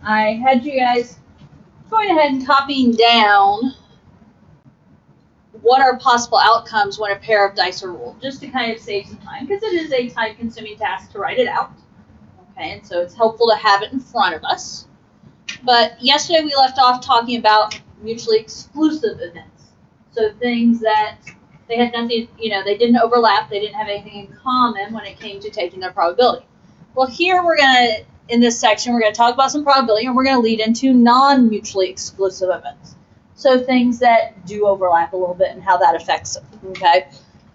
I had you guys going ahead and copying down what are possible outcomes when a pair of dice are rolled, just to kind of save some time, because it is a time-consuming task to write it out. Okay, and so it's helpful to have it in front of us. But yesterday we left off talking about mutually exclusive events. So things that they had nothing, they didn't overlap, they didn't have anything in common when it came to taking their probability. Well, here in this section, we're going to talk about some probability, and we're going to lead into non-mutually exclusive events. So things that do overlap a little bit and how that affects them, okay?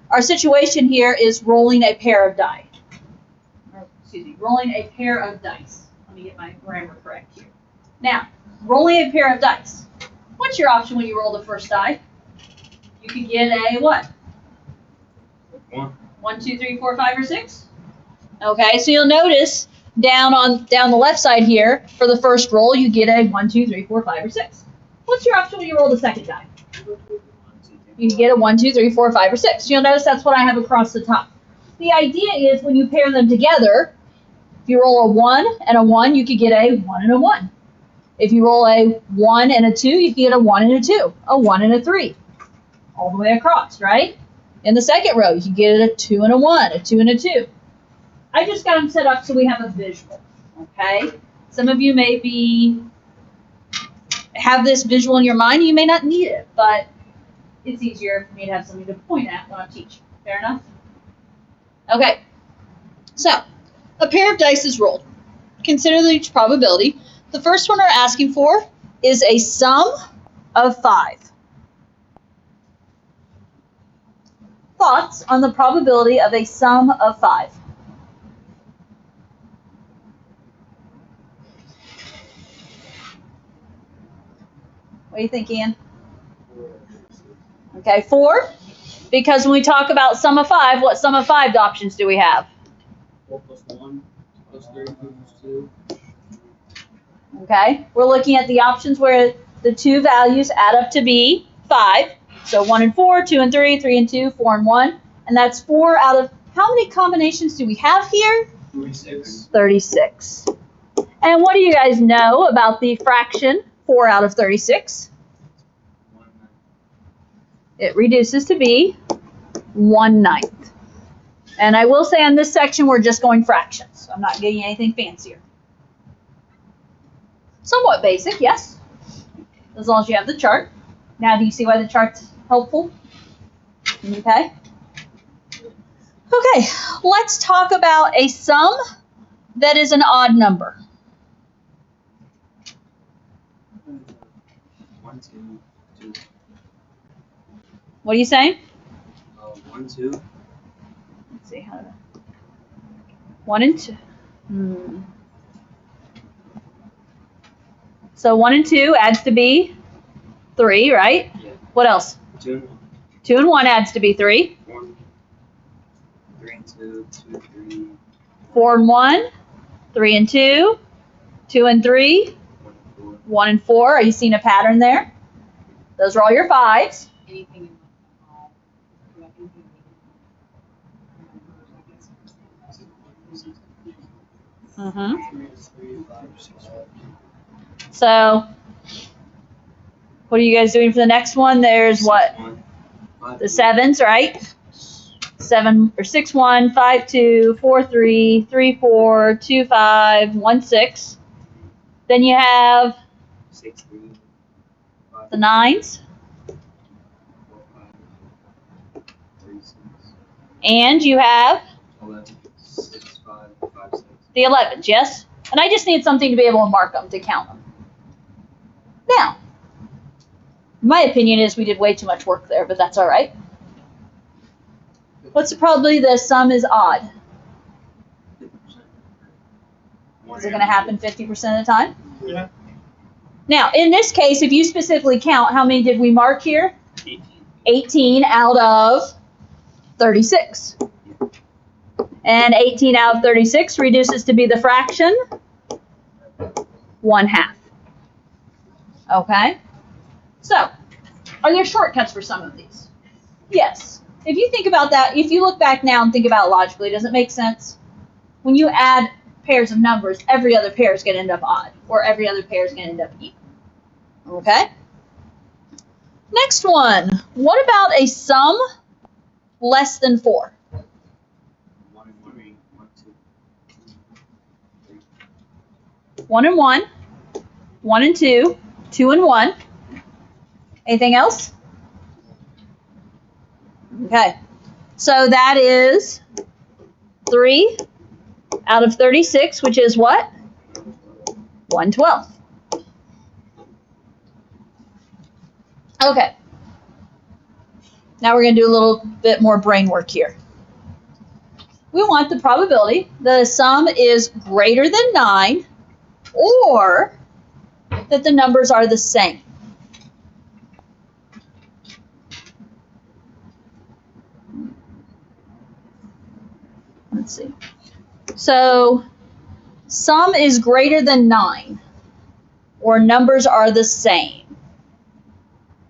Our situation here is rolling a pair of die. Rolling a pair of dice. Let me get my grammar correct here. Now, rolling a pair of dice. What's your option when you roll the first die? You could get a what? 1, 2, 3, 4, 5, or 6. Okay, so you'll notice down the left side here, for the first roll, you get a 1, 2, 3, 4, 5, or 6. What's your option when you roll the second die? You can get a 1, 2, 3, 4, 5, or 6. You'll notice that's what I have across the top. The idea is when you pair them together, if you roll a 1 and a 1, you could get a 1 and a 1. If you roll a 1 and a 2, you can get a 1 and a 2, a 1 and a 3, all the way across, right? In the second row, you can get a 2 and a 1, a 2 and a 2. I just got them set up so we have a visual, okay? Some of you may have this visual in your mind. You may not need it, but it's easier for me to have something to point at when I'm teaching. Fair enough? Okay, so a pair of dice is rolled. Consider each probability. The first one we're asking for is a sum of 5. Thoughts on the probability of a sum of 5? What do you think, Ian? Okay, 4. Because when we talk about sum of 5, what sum of 5 options do we have? 4 plus 1 plus 3 plus 2. Okay, we're looking at the options where the two values add up to be 5. So 1 and 4, 2 and 3, 3 and 2, 4 and 1. And that's 4 out of, how many combinations do we have here? 36. 36. And what do you guys know about the fraction 4 out of 36? It reduces to be 1/9. And I will say on this section, we're just going fractions. I'm not getting anything fancier. Somewhat basic, yes, as long as you have the chart. Now, do you see why the chart's helpful? Okay. Okay, let's talk about a sum that is an odd number. 1, 2, 2. What are you saying? 1, 2. Let's see how to. 1 and 2. So 1 and 2 adds to be 3, right? Yeah. What else? 2 and 1. 2 and 1 adds to be 3. 1. 3 and 2. 2 and 3. 4 and 1. 3 and 2. 2 and 3. 1 and 4. 1 and 4. Are you seeing a pattern there? Those are all your 5s. Anything So, what are you guys doing for the next one? There's what? The 7s, right? 7 or 6, 1, 5, 2, 4, 3, 3, 4, 2, 5, 1, 6. Then you have 6, 3, 5, the 9s. 4, 5, 3, 6. And you have 11, 6, 5, 5, 6. the 11s, yes? And I just need something to be able to mark them, to count them. Now, my opinion is we did way too much work there, but that's all right. What's the probability that a sum is odd? 50%. Is it going to happen 50% of the time? Yeah. Now, in this case, if you specifically count, how many did we mark here? 18. 18 out of 36. And 18 out of 36 reduces to be the fraction 1/2. Okay? So, are there shortcuts for some of these? Yes. If you think about that, if you look back now and think about it logically, does it make sense? When you add pairs of numbers, every other pair is going to end up odd, or every other pair is going to end up even. Okay? Next one. What about a sum less than 4? 1 and 1, 1, 2. 1 and 1, 1 and 2, 2 and 1. Anything else? Okay. So that is 3 out of 36, which is what? 1/12. Okay. Now we're going to do a little bit more brain work here. We want the probability that a sum is greater than 9 or that the numbers are the same. Let's see. So, sum is greater than 9 or numbers are the same.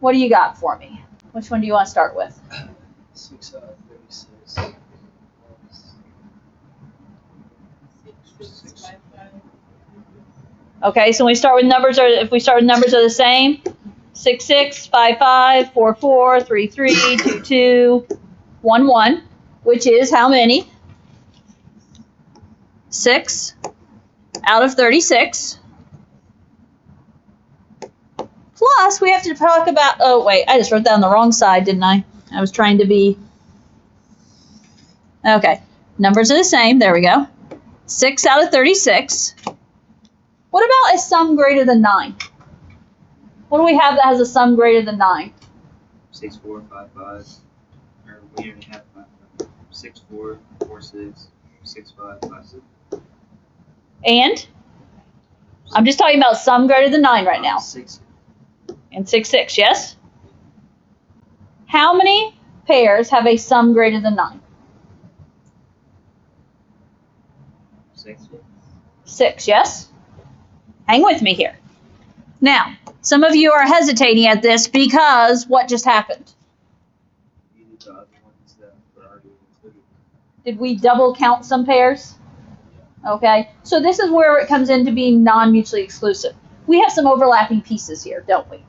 What do you got for me? Which one do you want to start with? 6 out of 36. 6. Okay, so when we start with numbers, if we start with numbers are the same, 6, 6, 5, 5, 4, 4, 3, 3, 2, 2, 1, 1, which is how many? 6 out of 36. Plus, we have to talk about, oh, wait, I just wrote that on the wrong side, didn't I? I was trying to be, okay, numbers are the same, there we go. 6 out of 36. What about a sum greater than 9? What do we have that has a sum greater than 9? 6, 4, 5, 5. Or we already have 5, 5. 6, 4, 4, 6. 6, 5, 5, 6. And? I'm just talking about sum greater than 9 right now. 6. And 6, 6, yes? How many pairs have a sum greater than 9? 6. 6, yes? Hang with me here. Now, some of you are hesitating at this because what just happened? You need the other ones that were already included. Did we double count some pairs? Okay, so this is where it comes into being non-mutually exclusive. We have some overlapping pieces here, don't we?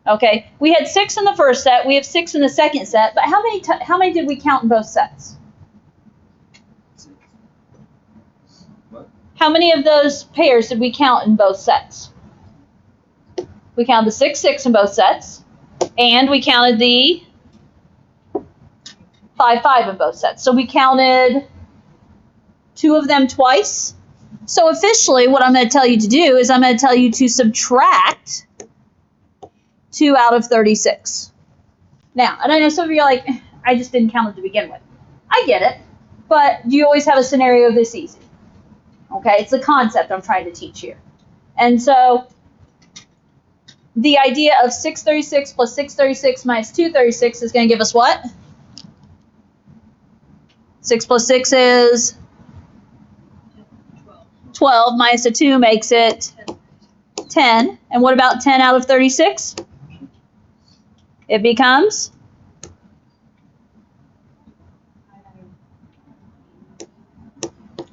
Okay, we had 6 in the first set, we have 6 in the second set, but how many did we count in both sets? 6. What? How many of those pairs did we count in both sets? We counted the 6, 6 in both sets, and we counted the 5, 5 in both sets. So we counted 2 of them twice. So officially, what I'm going to tell you to do is I'm going to tell you to subtract 2 out of 36. Now, and I know some of you are like, I just didn't count it to begin with. I get it, but do you always have a scenario this easy? Okay, it's the concept I'm trying to teach here. And so the idea of 636 plus 636 minus 236 is going to give us what? 6 plus 6 is 12 minus a 2 makes it 10. And what about 10 out of 36? It becomes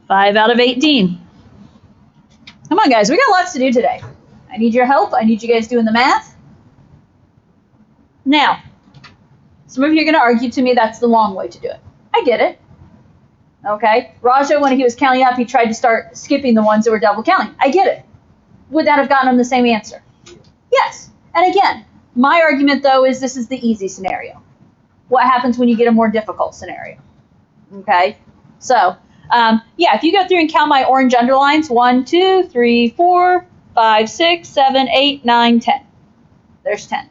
5 out of 18. Come on, guys. We got lots to do today. I need your help. I need you guys doing the math. Now, some of you are going to argue to me that's the long way to do it. I get it. Okay? Raja, when he was counting up, he tried to start skipping the ones that were double counting. I get it. Would that have gotten him the same answer? Yes. And again, my argument, though, is this is the easy scenario. What happens when you get a more difficult scenario? Okay? So, yeah, if you go through and count my orange underlines, 1, 2, 3, 4, 5, 6, 7, 8, 9, 10. There's 10.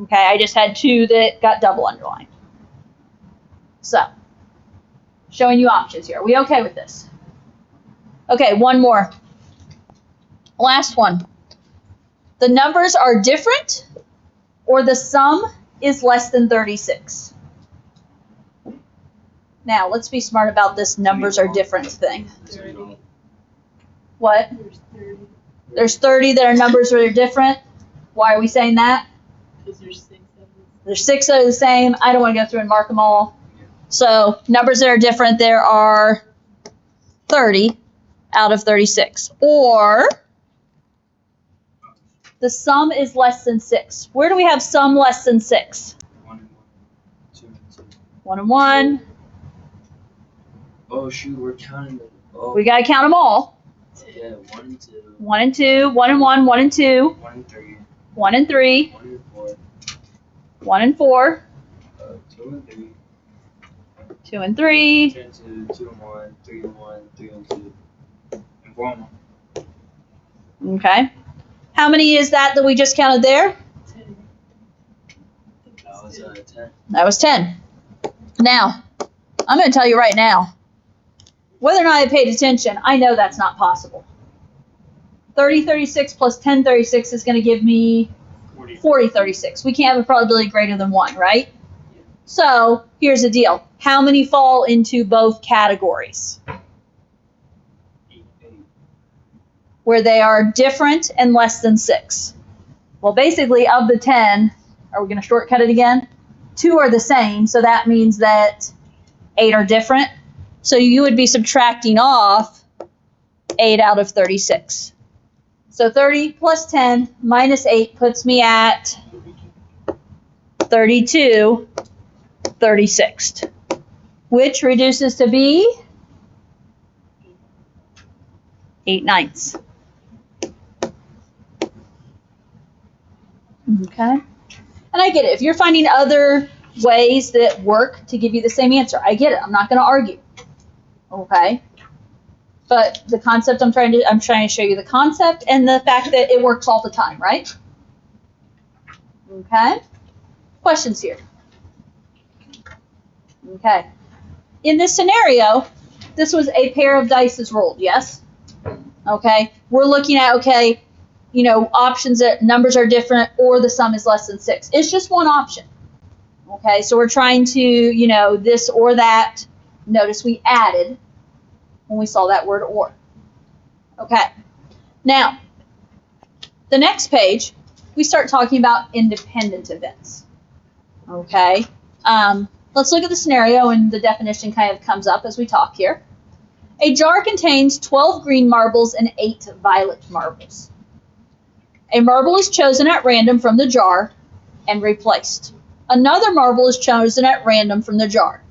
Okay, I just had 2 that got double underlined. So, showing you options here. Are we okay with this? Okay, one more. Last one. The numbers are different or the sum is less than 36. Now, let's be smart about this numbers are different thing. 30. What? There's 30. There's 30 that are numbers that are different. Why are we saying that? Because there's 6 of them. There's 6 that are the same. I don't want to go through and mark them all. So numbers that are different, there are 30. out of 36. Or the sum is less than 6. Where do we have sum less than 6? 1 and 1, 2 and 2. 1 and 1. Oh shoot, we're counting them. Oh. We got to count them all. Yeah, 1 and 2. 1 and 2, 1 and 1, 1 and 2, 1 and 3. 1 and 3, 1 and 4. 1 and 4, 2 and 3. 2 and 3, 2 and 2, 2 and 1, 3 and 1, 3 and 2, and 4 and 1. Okay. How many is that we just counted there? 10. That was 10. That was 10. Now, I'm going to tell you right now, whether or not I paid attention, I know that's not possible. 3036 plus 1036 is going to give me 4036. We can't have a probability greater than 1, right? Yeah. So, here's the deal. How many fall into both categories? 8. Where they are different and less than 6. Well, basically, of the 10, are we going to shortcut it again? 2 are the same, so that means that 8 are different. So you would be subtracting off 8 out of 36. So 30 plus 10 minus 8 puts me at 32 36, which reduces to be 8/9. Okay. And I get it. If you're finding other ways that work to give you the same answer, I get it. I'm not going to argue. Okay. But the concept I'm trying to show you the concept and the fact that it works all the time, right? Okay. Questions here? Okay. In this scenario, this was a pair of dice is rolled, yes? Okay. We're looking at, okay, you know, options that numbers are different or the sum is less than 6. It's just one option. Okay, so we're trying to, you know, this or that. Notice we added when we saw that word or. Okay, now, the next page, we start talking about independent events. Okay, let's look at the scenario and the definition kind of comes up as we talk here. A jar contains 12 green marbles and 8 violet marbles. A marble is chosen at random from the jar and replaced. Another marble is chosen at random from the jar.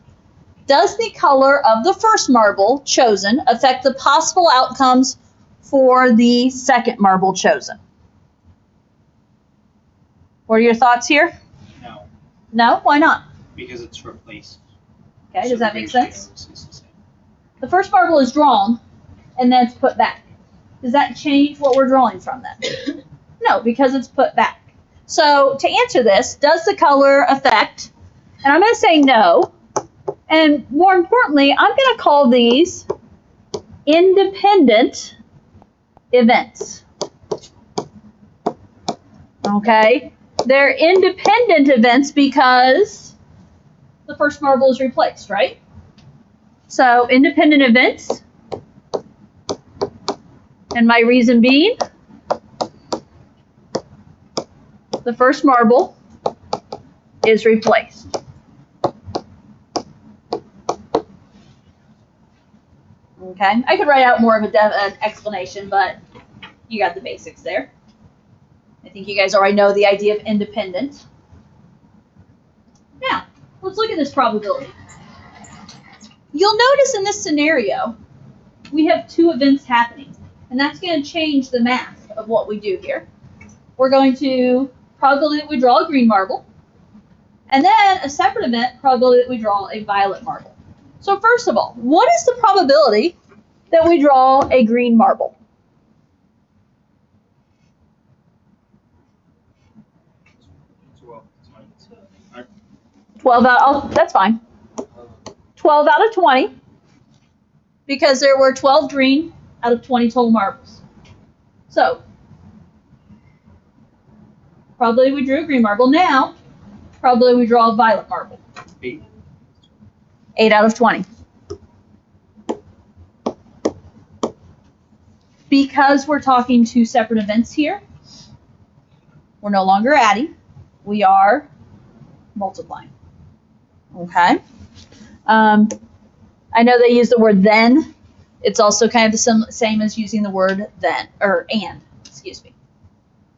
Does the color of the first marble chosen affect the possible outcomes for the second marble chosen? What are your thoughts here? No, No? Why not? because it's replaced. Okay, does that make sense? It's the same. The first marble is drawn and then it's put back. Does that change what we're drawing from then? No, because it's put back. So to answer this, does the color affect? And I'm going to say no. And more importantly, I'm going to call these independent events. Okay? They're independent events because the first marble is replaced, right? So independent events. And my reason being, the first marble is replaced. Okay, I could write out more of an explanation, but you got the basics there. I think you guys already know the idea of independent. Now, let's look at this probability. You'll notice in this scenario, we have 2 events happening, and that's going to change the math of what we do here. We're going to probability that we draw a green marble, and then a separate event, probability that we draw a violet marble. So first of all, what is the probability that we draw a green marble? 12 out, oh, that's fine. 12 out of 20, because there were 12 green out of 20 total marbles. So, probably we drew a green marble. Now, probably we draw a violet marble. 8. 8 out of 20. Because we're talking 2 separate events here, we're no longer adding, we are multiplying. Okay? I know they use the word then It's also kind of the same as using the word then, or and, excuse me.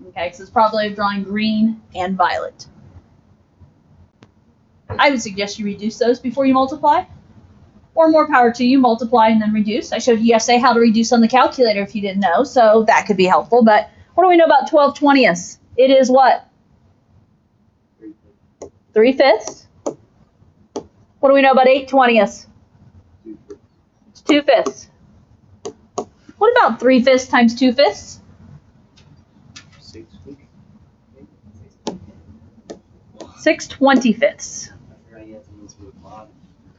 Okay, so it's probably drawing green and violet. I would suggest you reduce those before you multiply. Or more power to you, multiply and then reduce. I showed you yesterday how to reduce on the calculator if you didn't know, so that could be helpful. But what do we know about 12/20ths? It is what? 3/5. What do we know about 8/20ths? It's 2/5. What about 3/5 times 2/5? 6/25.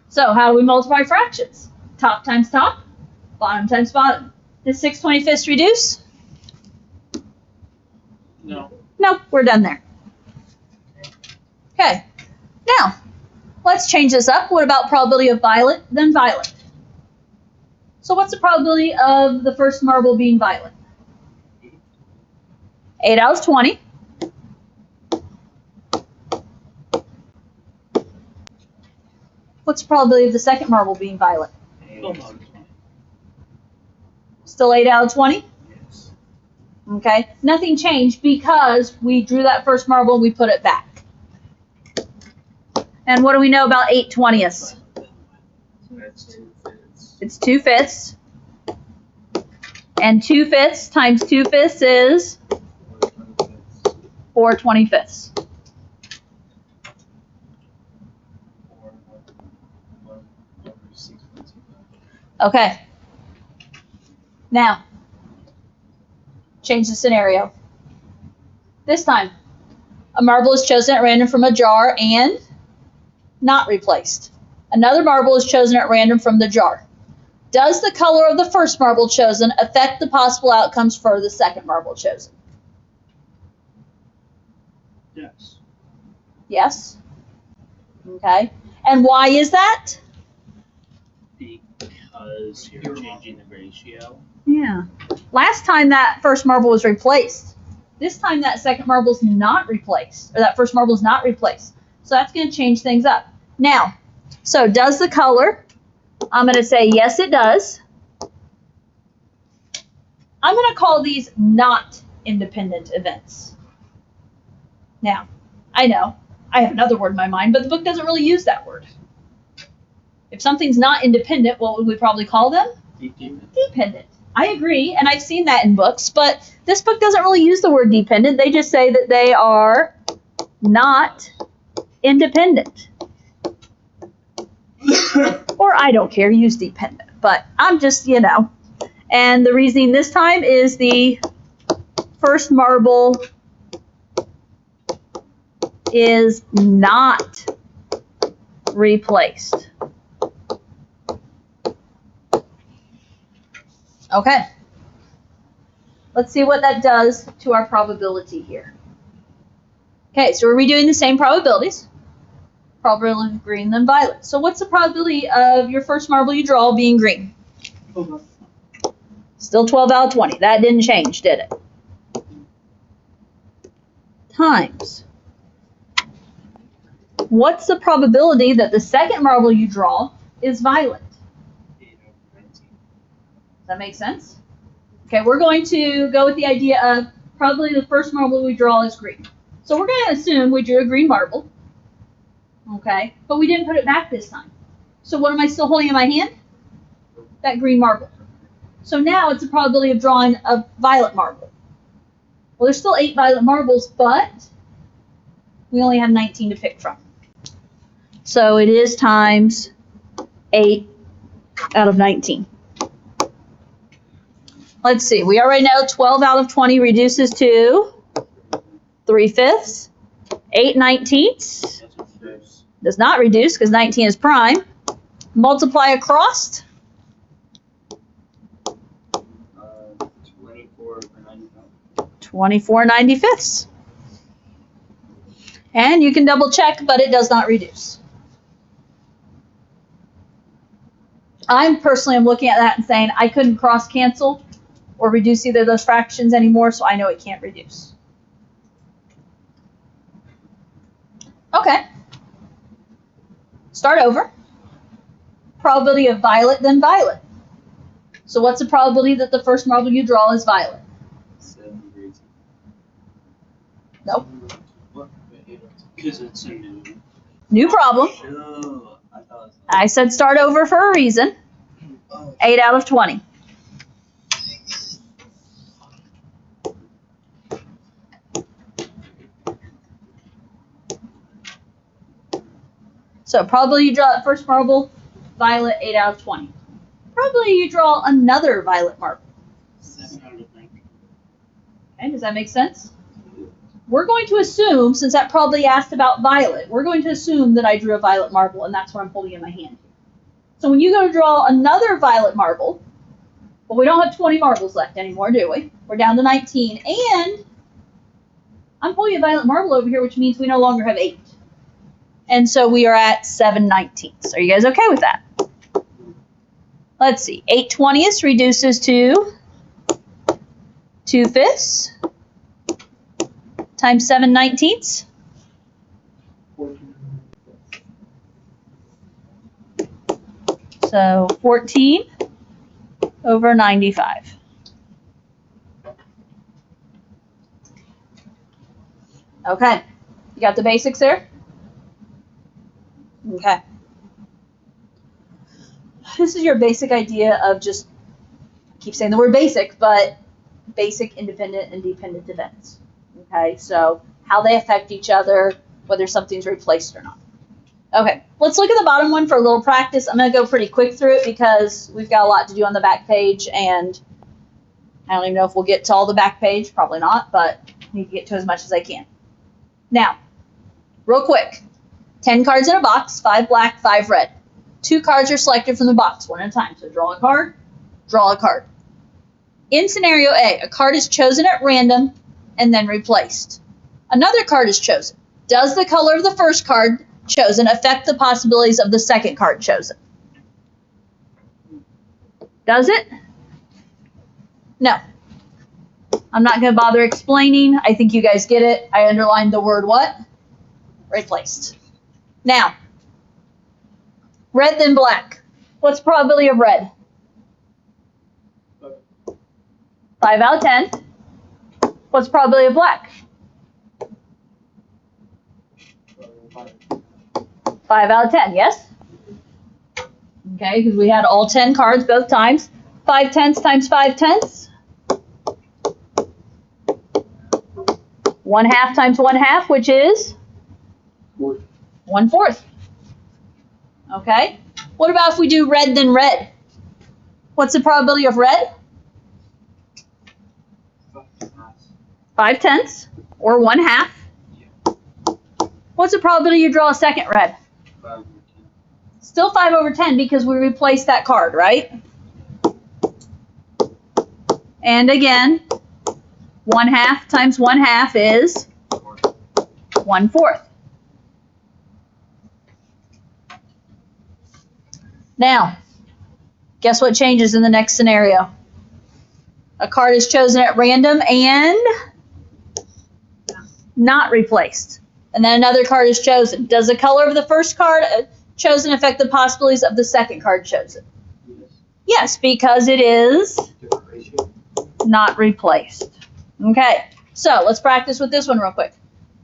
So how do we multiply fractions? Top times top, bottom times bottom. Does 6/25 reduce? No. No, we're done there. Okay, now let's change this up. What about probability of violet then violet? So what's the probability of the first marble being violet? 8 out of 20. What's the probability of the second marble being violet? Still 8 out of 20? Yes. Okay, nothing changed because we drew that first marble and we put it back. And what do we know about 8/20ths? That's 2/5. It's 2/5. And 2/5 times 2/5 is 4/25. Okay. Now, change the scenario. This time, a marble is chosen at random from a jar and not replaced. Another marble is chosen at random from the jar. Does the color of the first marble chosen affect the possible outcomes for the second marble chosen? Yes. Yes? Okay. And why is that? Because you're changing the ratio. Yeah. Last time that first marble was replaced. This time that second marble's not replaced, or that first marble's not replaced. So that's going to change things up. Now, so does the color? I'm going to say yes, it does. I'm going to call these not independent events. Now, I know I have another word in my mind, but the book doesn't really use that word. If something's not independent, what would we probably call them? Dependent. I agree, and I've seen that in books, but this book doesn't really use the word dependent. They just say that they are not independent. Or I don't care, use dependent, but I'm just, And the reasoning this time is the first marble is not replaced. Okay. Let's see what that does to our probability here. Okay, so we're redoing the same probabilities. Probability of green then violet. So what's the probability of your first marble you draw being green? Still 12 out of 20. That didn't change, did it? Times. What's the probability that the second marble you draw is violet? Does that make sense? Okay, we're going to go with the idea of probably the first marble we draw is green. So we're going to assume we drew a green marble. Okay, but we didn't put it back this time. So what am I still holding in my hand? That green marble. So now it's a probability of drawing a violet marble. Well, there's still 8 violet marbles, but we only have 19 to pick from. So it is times 8 out of 19. Let's see, we already know 12 out of 20 reduces to 3/5. 8/19 does not reduce because 19 is prime. Multiply across. 24/95. And you can double check, but it does not reduce. I'm personally looking at that and saying I couldn't cross cancel or reduce either of those fractions anymore, so I know it can't reduce. Okay. Start over. Probability of violet then violet. So what's the probability that the first marble you draw is violet? 7 over 18. Nope. What? Because it's a new. New problem. Sure. I thought it was I said start over for a reason. 8 out of 20. So probably you draw that first marble, violet, 8 out of 20. Probably you draw another violet marble. 7 out of 19. Okay, does that make sense? We're going to assume, since that probably asked about violet, we're going to assume that I drew a violet marble, and that's what I'm holding in my hand. So when you go to draw another violet marble, well, we don't have 20 marbles left anymore, do we? We're down to 19, and I'm pulling a violet marble over here, which means we no longer have 8. And so we are at 7/19. Are you guys okay with that? Let's see. 8/20 reduces to 2/5 times 7/19. So 14 over 95. Okay. You got the basics there? Okay. This is your basic idea of just, I keep saying the word basic, but basic independent and dependent events. Okay, so how they affect each other, whether something's replaced or not. Okay, let's look at the bottom one for a little practice. I'm going to go pretty quick through it because we've got a lot to do on the back page, and I don't even know if we'll get to all the back page. Probably not, but I need to get to as much as I can. Now, real quick. 10 cards in a box, 5 black, 5 red. 2 cards are selected from the box, one at a time. So draw a card, draw a card. In scenario A, a card is chosen at random and then replaced. Another card is chosen. Does the color of the first card chosen affect the possibilities of the second card chosen? Does it? No. I'm not going to bother explaining. I think you guys get it. I underlined the word what? Replaced. Now, red then black. What's the probability of red? 5 out of 10. What's the probability of black? 5 out of 10, yes? Okay, because we had all 10 cards both times. 5/10 times 5/10. 1/2 times 1/2, which is? 1/4. Okay. What about if we do red then red? What's the probability of red? 5/10 or 1/2. What's the probability you draw a second red? 5 over 10. Still 5 over 10 because we replaced that card, right? And again, 1/2 times 1/2 is 1/4. Now, guess what changes in the next scenario? A card is chosen at random and not replaced. And then another card is chosen. Does the color of the first card chosen affect the possibilities of the second card chosen? Yes, because it is not replaced. Okay, so let's practice with this one real quick.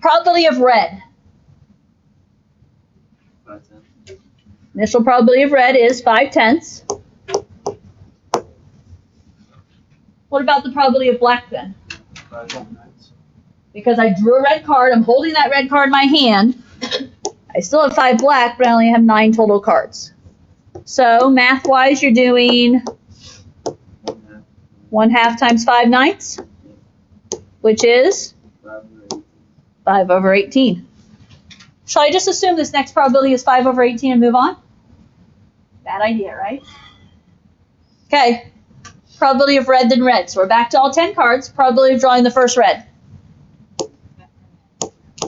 Probability of red. 5/10. Initial probability of red is 5/10. What about the probability of black then? 5 over 9. Because I drew a red card, I'm holding that red card in my hand. I still have 5 black, but I only have 9 total cards. So math-wise, you're doing 1/2 times 5/9, which is 5 over 18. Shall I just assume this next probability is 5 over 18 and move on? Bad idea, right? Okay. Probability of red then red. So we're back to all 10 cards. Probability of drawing the first red.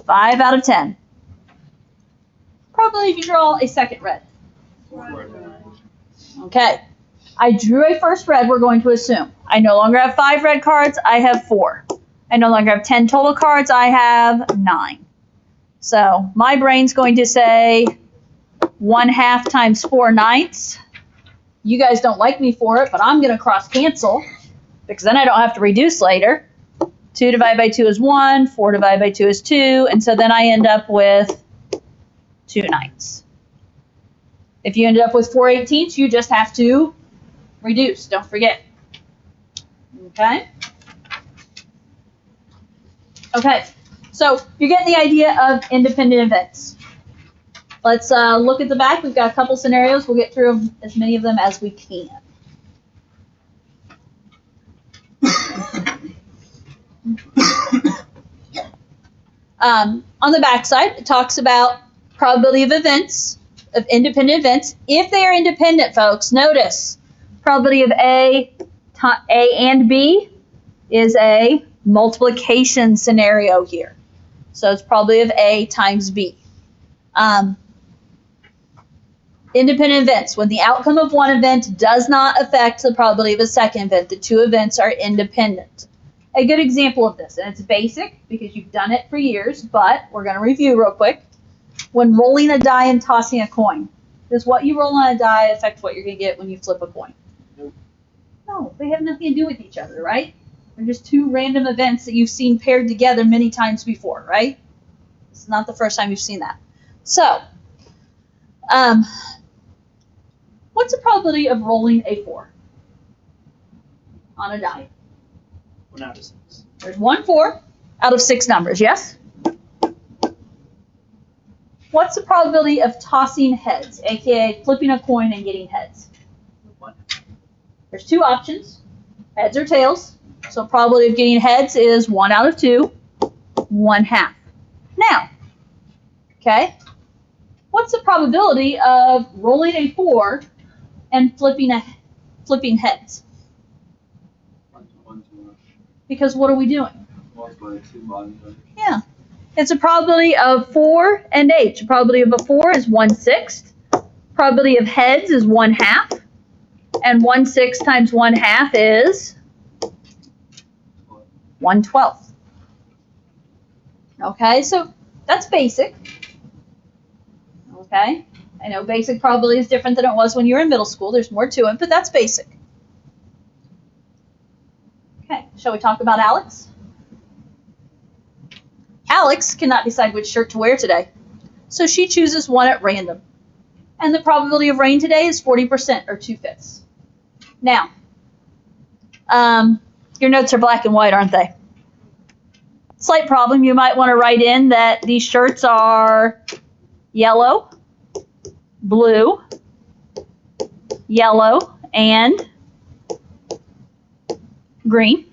5 out of 10. Probability if you draw a second red. Okay. I drew a first red, we're going to assume. I no longer have 5 red cards, I have 4. I no longer have 10 total cards, I have 9. So my brain's going to say 1/2 times 4/9, You guys don't like me for it, but I'm going to cross cancel because then I don't have to reduce later. 2 divided by 2 is 1, 4 divided by 2 is 2, and so then I end up with 2 9ths. If you ended up with 4 18ths, you just have to reduce, don't forget. Okay? Okay, so you're getting the idea of independent events. Let's look at the back. We've got a couple scenarios. We'll get through as many of them as we can. On the back side, it talks about probability of events, of independent events. If they are independent, folks, notice probability of A and B is a multiplication scenario here. So it's probability of A times B. Independent events, when the outcome of one event does not affect the probability of a second event, the two events are independent. A good example of this, and it's basic because you've done it for years, but we're going to review real quick. When rolling a die and tossing a coin, does what you roll on a die affect what you're going to get when you flip a coin? Nope. No, they have nothing to do with each other, right? They're just two random events that you've seen paired together many times before, right? It's not the first time you've seen that. So, what's the probability of rolling a 4 on a die? 1 out of 6. There's 1 4 out of 6 numbers, yes? What's the probability of tossing heads, aka flipping a coin and getting heads? 1. There's 2 options, heads or tails. So probability of getting heads is 1 out of 2, 1/2. Now, okay, what's the probability of rolling a 4 and flipping heads? 1 to 1 to 1. Because what are we doing? Multiply 2 bottom numbers. Yeah. It's a probability of 4 and H. The probability of a 4 is 1/6. Probability of heads is 1/2. And 1/6 times 1/2 is 1/12. Okay, so that's basic. Okay, I know basic probability is different than it was when you were in middle school. There's more to it, but that's basic. Okay, shall we talk about Alex? Alex cannot decide which shirt to wear today, so she chooses one at random. And the probability of rain today is 40%, or 2/5. Now, your notes are black and white, aren't they? Slight problem, you might want to write in that these shirts are yellow, blue, yellow, and green.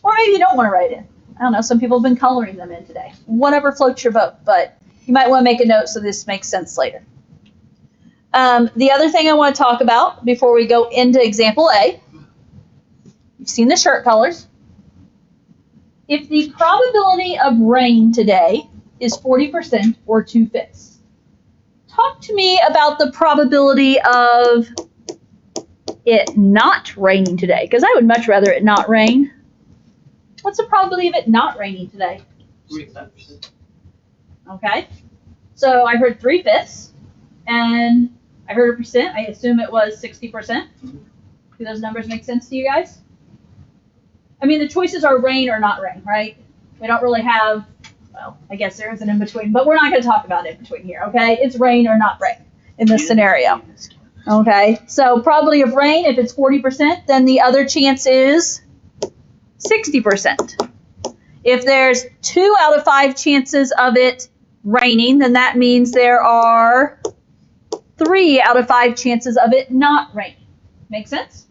Or maybe you don't want to write in. I don't know, some people have been coloring them in today. Whatever floats your boat, but you might want to make a note so this makes sense later. The other thing I want to talk about before we go into example A, you've seen the shirt colors. If the probability of rain today is 40% or 2/5, talk to me about the probability of it not raining today, because I would much rather it not rain. What's the probability of it not raining today? 45%. Okay, so I heard 3/5, and I heard a percent. I assume it was 60%. Do those numbers make sense to you guys? I mean, the choices are rain or not rain, right? We don't really have, well, I guess there is an in-between, but we're not going to talk about in-between here, okay? It's rain or not rain in this scenario. Okay, so probability of rain, if it's 40%, then the other chance is 60%. If there's 2 out of 5 chances of it raining, then that means there are 3 out of 5 chances of it not raining. Make sense?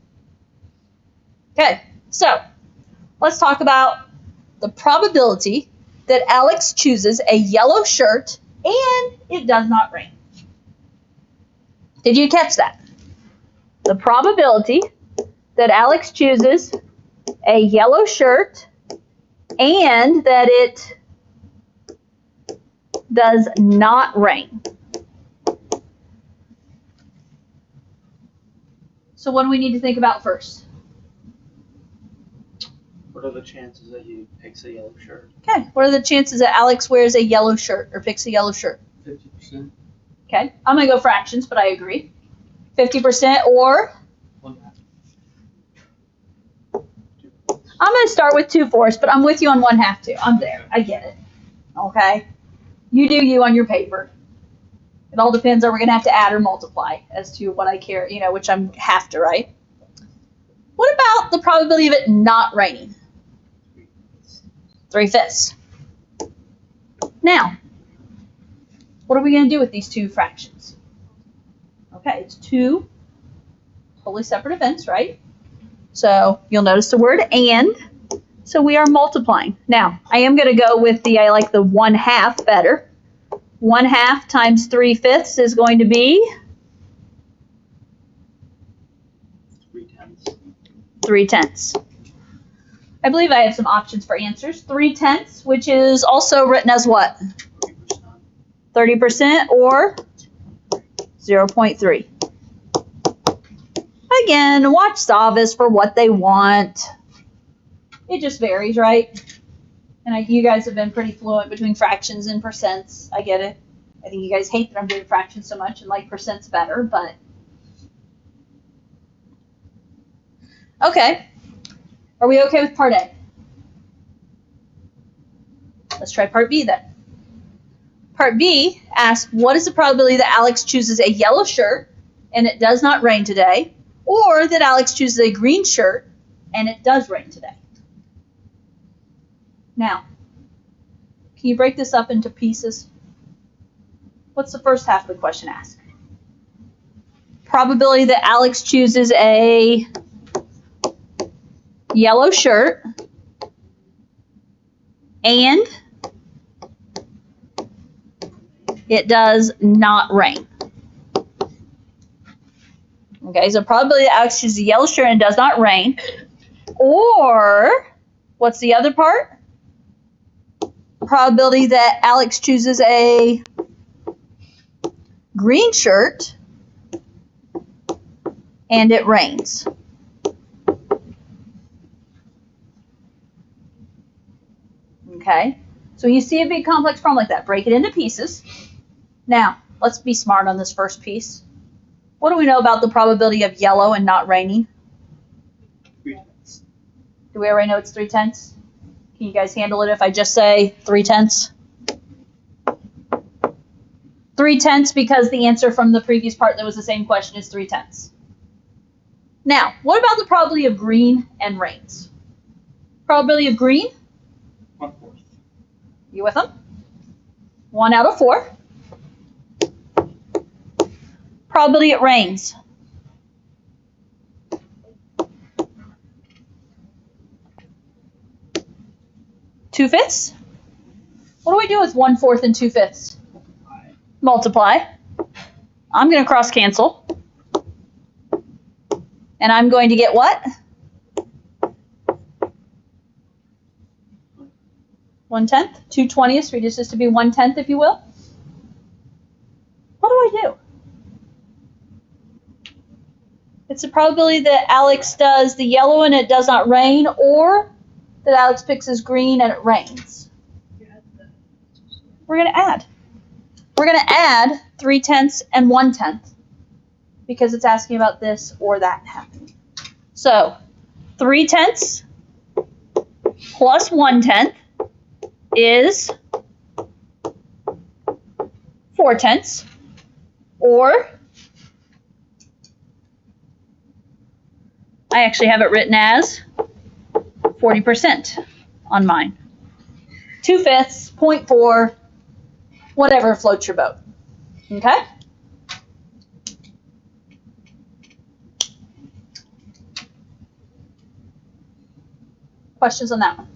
Okay, so let's talk about the probability that Alex chooses a yellow shirt and it does not rain. Did you catch that? The probability that Alex chooses a yellow shirt and that it does not rain. So what do we need to think about first? What are the chances that he picks a yellow shirt? Okay, what are the chances that Alex wears a yellow shirt or picks a yellow shirt? 50%. Okay, I'm going to go fractions, but I agree. 50% or? One half. I'm going to start with 2/4, but I'm with you on 1/2 too. I'm there. I get it. Okay? You do you on your paper. It all depends, are we going to have to add or multiply as to what I care, which I'm have to, right? What about the probability of it not raining? 3/5. Now, what are we going to do with these two fractions? Okay, it's two totally separate events, right? So you'll notice the word and. So we are multiplying. Now, I am going to go with I like the 1/2 better. 1/2 times 3/5 is going to be 3/10. 3/10. I believe I have some options for answers. 3/10, which is also written as what? 30% or 0.3. Again, watch Savas for what they want. It just varies, right? And you guys have been pretty fluent between fractions and percents. I get it. I think you guys hate that I'm doing fractions so much and like percents better, but. Okay. Are we okay with part A? Let's try part B then. Part B asks, what is the probability that Alex chooses a yellow shirt and it does not rain today, or that Alex chooses a green shirt and it does rain today? Now, can you break this up into pieces? What's the first half of the question ask? Probability that Alex chooses a yellow shirt and it does not rain. Okay, so probability that Alex chooses a yellow shirt and it does not rain. Or, what's the other part? Probability that Alex chooses a green shirt and it rains. Okay, so when you see a big complex problem like that, break it into pieces. Now, let's be smart on this first piece. What do we know about the probability of yellow and not raining? 3/10. Do we already know it's 3/10? Can you guys handle it if I just say 3/10? 3/10 because the answer from the previous part that was the same question is 3/10. Now, what about the probability of green and rains? Probability of green? 1/4. You with them? 1 out of 4. Probability it rains. 2/5. What do we do with 1/4 and 2/5? Multiply. I'm going to cross cancel. And I'm going to get what? 1/10. 2/20 reduces to be 1/10, if you will. What do I do? It's the probability that Alex does the yellow and it does not rain, or that Alex picks his green and it rains. We're going to add. We're going to add 3/10 and 1/10 because it's asking about this or that happening. So 3/10 plus 1/10 is 4/10, or I actually have it written as 40% on mine. 2/5, 0.4, whatever floats your boat. Okay? Questions on that one?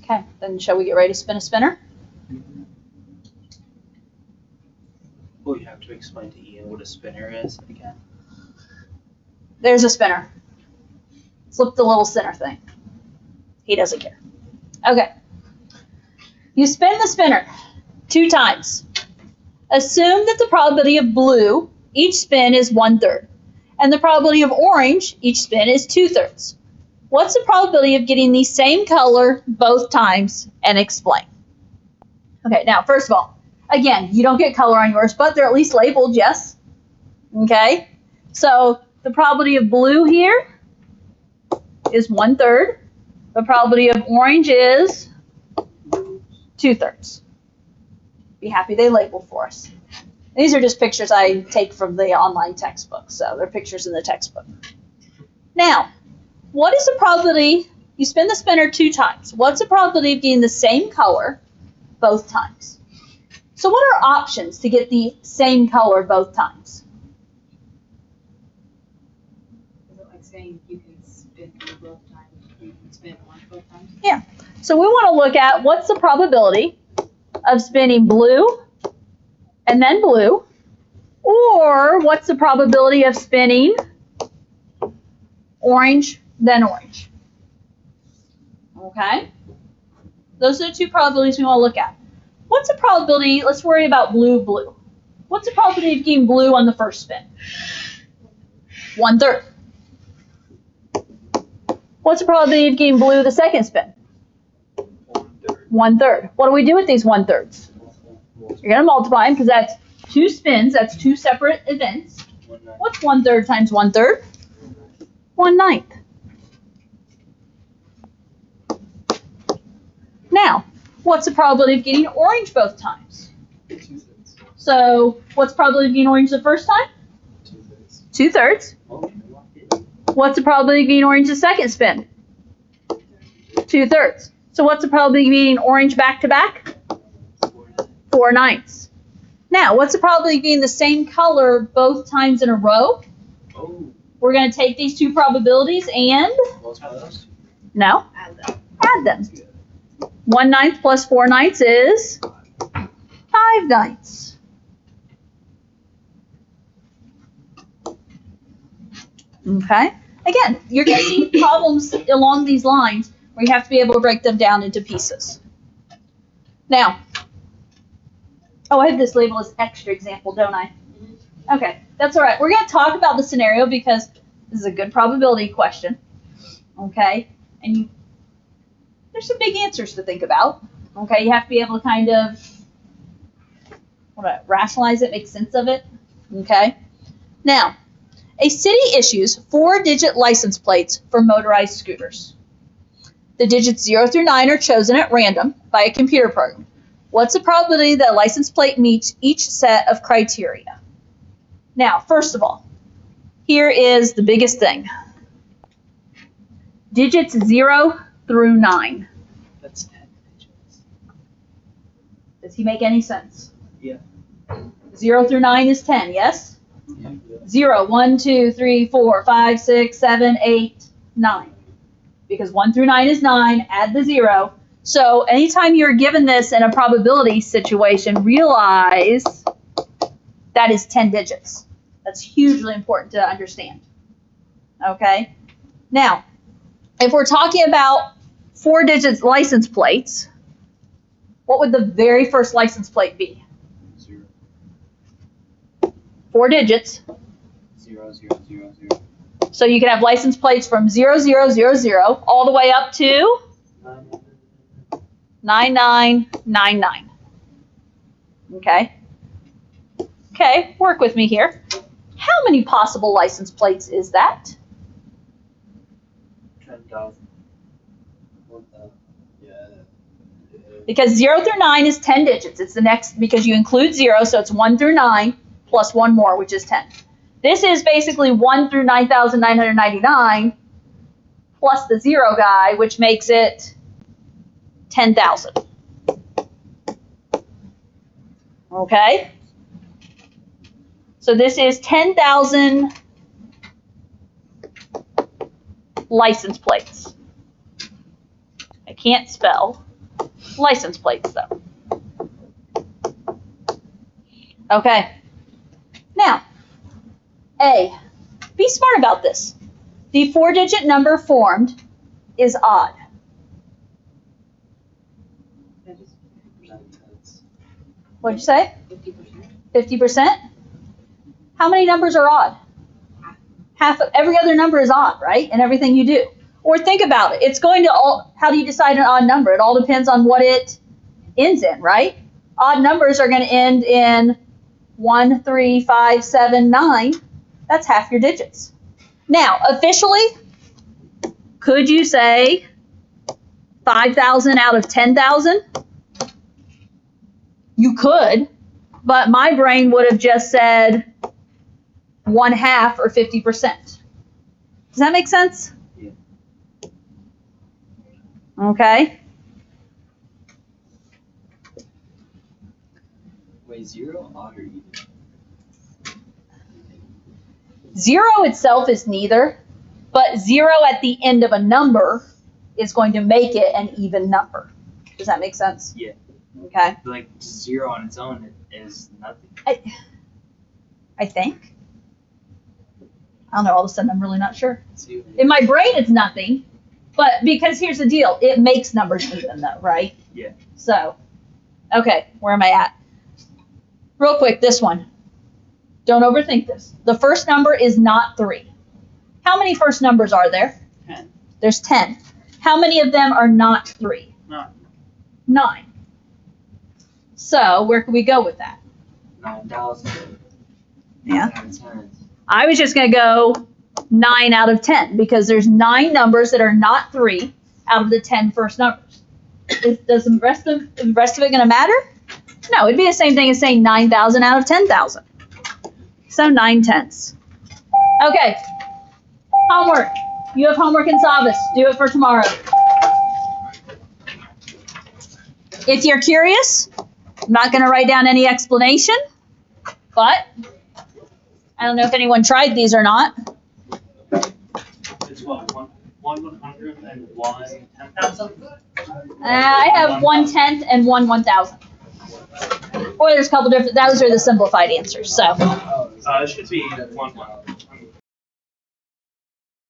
Okay, then shall we get ready to spin a spinner? Well, you have to explain to Ian what a spinner is again. There's a spinner. Flip the little center thing. He doesn't care. Okay. You spin the spinner 2 times. Assume that the probability of blue, each spin is 1/3. And the probability of orange, each spin is 2/3. What's the probability of getting the same color both times, and explain? Okay, now, first of all, Again, you don't get color on yours, but they're at least labeled, yes. Okay? So the probability of blue here is 1/3. The probability of orange is 2/3. Be happy they labeled for us. These are just pictures I take from the online textbook, so they're pictures in the textbook. Now, what is the probability? You spin the spinner 2 times. What's the probability of getting the same color both times? So what are options to get the same color both times? Is it like saying you can spin blue both times, you can spin orange both times? Yeah. So we want to look at what's the probability of spinning blue and then blue, or what's the probability of spinning orange, then orange. Okay? Those are the 2 probabilities we want to look at. What's the probability, let's worry about blue, blue. What's the probability of getting blue on the first spin? 1/3. What's the probability of getting blue the second spin? 1/3. What do we do with these 1/3s? You're going to multiply them because that's 2 spins, that's 2 separate events. What's 1/3 times 1/3? 1/9. Now, what's the probability of getting orange both times? 2/3. So, what's the probability of getting orange the first time? 2/3. 2/3. What's the probability of getting orange the second spin? 2/3. So, what's the probability of getting orange back to back? 4/9. Now, what's the probability of getting the same color both times in a row? Oh. We're going to take these 2 probabilities and, no, add them. 1/9 plus 4/9 is 5/9. Okay? Again, you're going to see problems along these lines where you have to be able to break them down into pieces. Now, oh, I have this label as extra example, don't I? Okay, that's all right. We're going to talk about the scenario because this is a good probability question. Okay? And there's some big answers to think about. Okay? You have to be able to kind of rationalize it, make sense of it. Okay? Now, a city issues 4-digit license plates for motorized scooters. The digits 0 through 9 are chosen at random by a computer program. What's the probability that a license plate meets each set of criteria? Now, first of all, here is the biggest thing. Digits 0 through 9. That's 10 digits. Does he make any sense? Yeah. 0 through 9 is 10, yes? Yeah. 0, 1, 2, 3, 4, 5, 6, 7, 8, 9. Because 1 through 9 is 9, add the 0. So anytime you're given this in a probability situation, realize that is 10 digits. That's hugely important to understand. Okay? Now, if we're talking about 4-digit license plates, what would the very first license plate be? 0. 4 digits. 0, 0, 0, 0. So you can have license plates from 0000 all the way up to 9999. Okay? Okay, work with me here. How many possible license plates is that? 10,000. 1,000. Yeah. Because 0 through 9 is 10 digits. It's the next, because you include 0, so it's 1 through 9 plus 1 more, which is 10. This is basically 1 through 9,999 plus the 0 guy, which makes it 10,000. Okay? So this is 10,000 license plates. I can't spell license plates, though. Okay. Now, A. Be smart about this. The 4-digit number formed is odd. That is 9/10. What'd you say? 50%. 50%? How many numbers are odd? Half of every other number is odd, right? In everything you do. Or think about it. It's going to all, how do you decide an odd number? It all depends on what it ends in, right? odd numbers are going to end in 1, 3, 5, 7, 9. That's half your digits. Now, officially, could you say 5,000 out of 10,000? You could, but my brain would have just said 1/2 or 50%. Does that make sense? Yeah. Okay. Wait, 0, odd, or even? 0 itself is neither, but 0 at the end of a number is going to make it an even number. Does that make sense? Yeah. Okay. Like 0 on its own is nothing. I think. I don't know, all of a sudden I'm really not sure. 0. In my brain it's nothing, but because here's the deal, it makes numbers even though, right? Yeah. So, okay, where am I at? Real quick, this one. Don't overthink this. The first number is not 3. How many first numbers are there? 10. There's 10. How many of them are not 3? 9. So, where can we go with that? 9,000. Yeah. 9 times. I was just going to go 9 out of 10 because there's 9 numbers that are not 3 out of the 10 first numbers. Does the rest of it going to matter? No, it'd be the same thing as saying 9,000 out of 10,000. So 9/10. Okay. Homework. You have homework in Savas. Do it for tomorrow. If you're curious, I'm not going to write down any explanation, but I don't know if anyone tried these or not. It's what, 1/100 and 1/10,000? I have 1/10 and 1/1000. Or there's a couple different, those are the simplified answers. So, It should be 1/1.